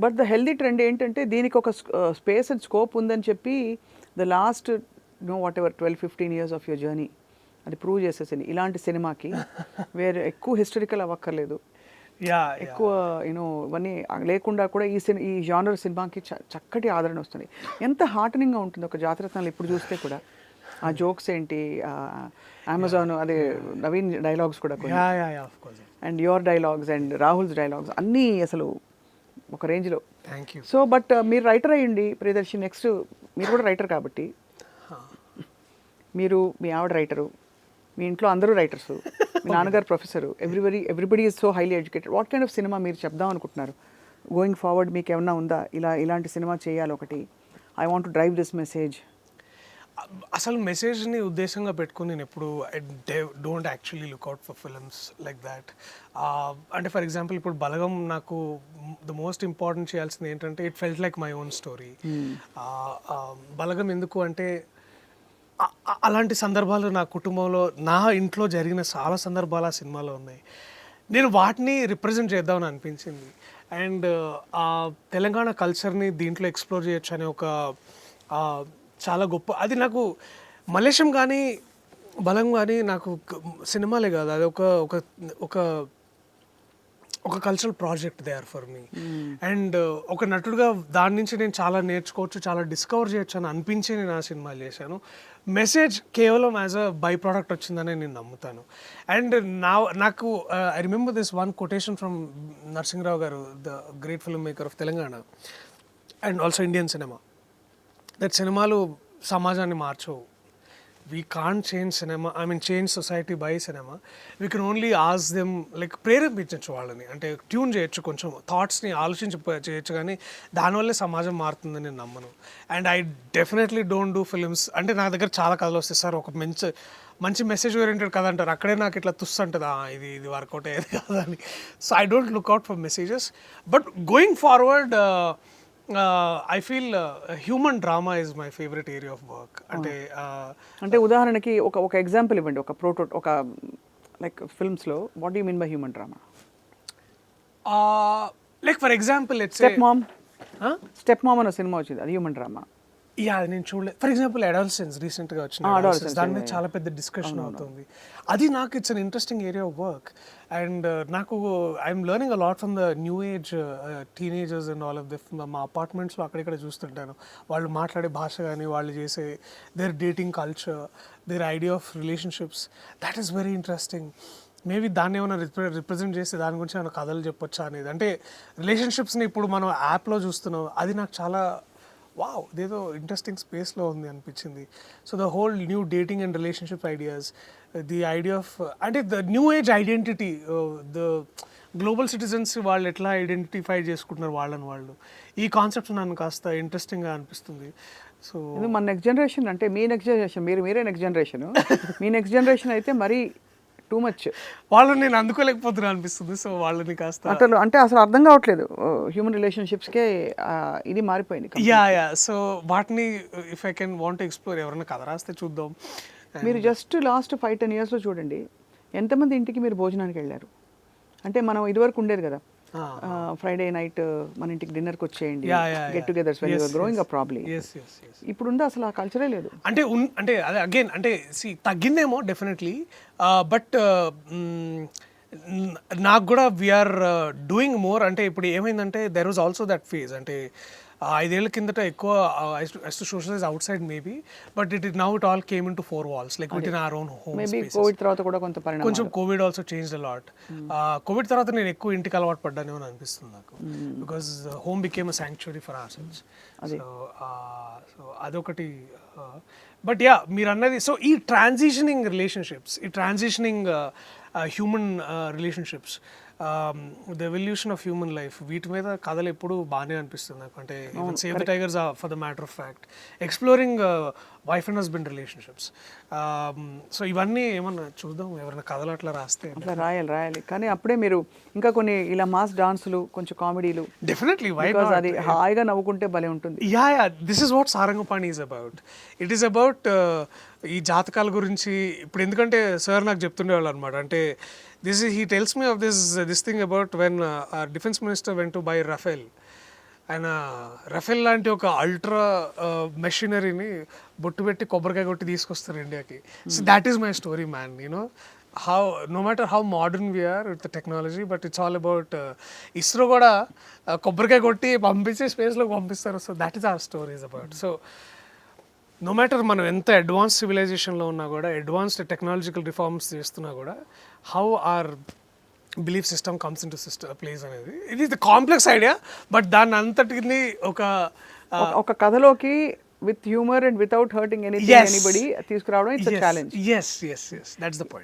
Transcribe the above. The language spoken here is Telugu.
బట్ ద హెల్దీ ట్రెండ్ ఏంటంటే దీనికి ఒక స్పేస్ అండ్ స్కోప్ ఉందని చెప్పి the last what ever 12-15 years of your journey అది ప్రూవ్ చేసేసింది ఇలాంటి సినిమాకి. వేరే ఎక్కువ హిస్టరికల్ అవ్వక్కర్లేదు, ఎక్కువ యూనో ఇవన్నీ లేకుండా కూడా ఈ జానర్ సినిమాకి చక్కటి ఆదరణ వస్తుంది. ఎంత హార్టనింగ్గా ఉంటుంది ఒక జాతిరత్నాలు ఇప్పుడు చూస్తే కూడా. ఆ జోక్స్ ఏంటి, అమెజాన్ అదే నవీన్ డైలాగ్స్ కూడా and your dialogues and Rahul's dialogues అన్నీ అసలు ఒక రేంజ్లో. సో బట్ మీరు రైటర్ అయ్యండి ప్రియదర్శి, నెక్స్ట్ మీరు కూడా రైటర్ కాబట్టి, మీరు మీ ఆవిడ రైటరు, మీ ఇంట్లో అందరూ రైటర్స్, మీ నాన్నగారు professor, everybody is so highly educated. What kind of cinema మీరు చెప్దాం అనుకుంటున్నారు గోయింగ్ ఫార్వర్డ్? మీకు ఏమన్నా ఉందా ఇలాంటి సినిమా చేయాలి ఒకటి, I want to drive this message? అసలు మెసేజ్ని ఉద్దేశంగా పెట్టుకుని నేను ఎప్పుడు don't actually look out for films like that. అంటే ఫర్ ఎగ్జాంపుల్ ఇప్పుడు బలగం నాకు ద మోస్ట్ ఇంపార్టెంట్ చేయాల్సింది ఏంటంటే it felt like my own story. Balagam ఎందుకు అంటే అలాంటి సందర్భాలు నా కుటుంబంలో, నా ఇంట్లో జరిగిన చాలా సందర్భాలు ఆ సినిమాలో ఉన్నాయి. నేను వాటిని రిప్రజెంట్ చేద్దామని అనిపించింది. అండ్ తెలంగాణ కల్చర్ని దీంట్లో ఎక్స్ప్లోర్ చేయొచ్చు అనే ఒక చాలా గొప్ప, అది నాకు మలేషియం కానీ బలం కానీ నాకు సినిమాలే కాదు, అది ఒక ఒక ఒక ఒక cultural project they are for me. And ఒక నటుడుగా దాని నుంచి నేను చాలా నేర్చుకోవచ్చు, చాలా డిస్కవర్ చేయొచ్చు అని అనిపించి నేను ఆ సినిమాలు చేశాను. మెసేజ్ కేవలం యాజ్ అ బై ప్రోడక్ట్ వచ్చిందని నేను నమ్ముతాను. అండ్ నాకు I remember this one quotation from Narasimharao గారు, the great film maker of Telangana and also Indian cinema, that సినిమాలు సమాజాన్ని మార్చవు. We can't change cinema, I mean change society by cinema. We can only ask them, like ప్రేరేపించవచ్చు వాళ్ళని, అంటే ట్యూన్ చేయొచ్చు, కొంచెం థాట్స్ని చేయొచ్చు, కానీ దానివల్లే సమాజం మారుతుందని నేను నమ్మను. And I definitely don't do films. అంటే నా దగ్గర చాలా కథలు వస్తాయి సార్, ఒక మంచి మెసేజ్ ఓరియంటెడ్ కథ అంటారు, అక్కడే నాకు ఇట్లా తుస్సు అంటుంది, ఇది వర్కౌట్ అయ్యేది కాదని. So I don't look out for messages. But going forward I feel human drama is my favourite area of work. అంటే ఉదాహరణకి ఒక ఎగ్జాంపుల్ ఇవ్వండి, ఒక లైక్ ఫిల్మ్స్లో what you mean by human drama? Like for example step mom అనే సినిమా వచ్చింది, అది హ్యూమన్ డ్రామా? అది నేను చూడలేదు. ఫర్ ఎగ్జాంపుల్ అడాలసెన్స్ రీసెంట్గా వచ్చిన, దాని మీద చాలా పెద్ద డిస్కషన్ అవుతుంది. అది నాకు it's an interesting area of work. And నాకు I'm learning a lot from the new age teenagers and all of this. మా అపార్ట్మెంట్స్లో అక్కడిక్కడ చూస్తుంటాను, వాళ్ళు మాట్లాడే భాష కానీ, వాళ్ళు చేసే their dating culture, their idea of relationships, that is very interesting. Maybe దాన్ని ఏమైనా రిప్రజెంట్ చేస్తే దాని గురించి ఏమైనా కథలు చెప్పొచ్చా అనేది. అంటే రిలేషన్షిప్స్ని ఇప్పుడు మనం యాప్లో చూస్తున్నాం, అది నాకు చాలా వావ్, ఇదేదో ఇంట్రెస్టింగ్ స్పేస్లో ఉంది అనిపించింది. So the whole new dating and relationship ideas, the idea of, అంటే the new age identity, the global citizens వాళ్ళు ఎట్లా ఐడెంటిఫై చేసుకుంటున్నారు వాళ్ళని వాళ్ళు, ఈ కాన్సెప్ట్స్ నన్ను కాస్త ఇంట్రెస్టింగ్గా అనిపిస్తుంది. సో మన నెక్స్ట్ జనరేషన్, అంటే మీ నెక్స్ట్ జనరేషన్, మీరే నెక్స్ట్ జనరేషన్, మీ నెక్స్ట్ జనరేషన్ అయితే మరీ టూ మచ్, వాళ్ళని నేను అందుకోలేకపోతున్నా అనిపిస్తుంది. సో వాళ్ళని కాస్త అంటే అసలు అర్థం కావట్లేదు హ్యూమన్ రిలేషన్షిప్స్కే, ఇది మారిపోయింది. సో వాటిని if I can want explore, ఎవరైనా కథ రాస్తే చూద్దాం. మీరు జస్ట్ లాస్ట్ 5-10 yearsలో చూడండి ఎంతమంది ఇంటికి మీరు భోజనానికి వెళ్ళారు. అంటే మనం ఇదివరకు ఉండేది కదా, ఫ్రైడే నైట్ మన ఇంటికి డిన్నర్కి వచ్చేయండి, get togethers when you are growing up probably. ఇప్పుడుందా అసలు ఆ కల్చరే లేదు. అంటే అదే అగైన్, అంటే తగ్గిందేమో డెఫినెట్లీ, బట్ నాకు కూడా వీఆర్ డూయింగ్ మోర్. అంటే ఇప్పుడు ఏమైందంటే there was also that phase, అంటే 5 ఏళ్ల కిందట ఎక్కువ I to socialise out side maybe, but it all came in to 4 walls, like with in our own home. Covid తర్వాత కూడా కొంచెం Covid also changed a lot. Covid తర్వాత నేను ఎక్కువ ఇంటికి అలవాటు పడ్డానేమో అని అనిపిస్తుంది నాకు, because home became a sanctuary for hour cells. So అదొకటి. బట్ మీరు అన్నది, సో ఈ ట్రాన్సిషనింగ్ రిలేషన్షిప్స్, ఈ transitioning human relationships, the evolution of human life, వీటి మీద కథలు ఎప్పుడు బాగానే అనిపిస్తుంది నాకు. అంటే even save the tigers for the matter of fact, exploring wife and husband relationships. So ఇవన్నీ ఏమన్నా చూద్దాం, ఎవరైనా కథలు అట్లా రాస్తే. అట్లా రాయాలి, కానీ అప్పుడే మీరు ఇంకా కొన్ని ఇలా మాస్ డాన్సులు, కొంచెం కామెడీలు, డెఫినెట్లీ అది హాయిగా నవ్వుకుంటే భలే ఉంటుంది. This is what Sarangapani is about. It is about ఈ జాతకాల గురించి. ఇప్పుడు ఎందుకంటే సార్ నాకు చెప్తుండేవాళ్ళు అనమాట, అంటే he tells me of this thing about when our defense minister went to buy Rafale. ఆయన రఫేల్ లాంటి ఒక అల్ట్రా మెషినరీని బొట్టు పెట్టి కొబ్బరికాయ కొట్టి తీసుకొస్తారు ఇండియాకి. So that is my story man. You know how no matter how modern we are with the technology, but it's all about ISRO కూడా కొబ్బరికాయ కొట్టి పంపించి స్పేస్లోకి పంపిస్తారు. So that is our story is about. So no matter మనం ఎంత అడ్వాన్స్ సివిలైజేషన్లో ఉన్నా కూడా, అడ్వాన్స్డ్ టెక్నాలజికల్ రిఫార్మ్స్ చేస్తున్నా కూడా, how our belief system comes into place అనేది ఇది ద కాంప్లెక్స్ ఐడియా. బట్ దాన్ని అంతటిని ఒక కథలోకి with humour and without hurting anybody తీసుకురావడం it's challenge. Yes that's the point.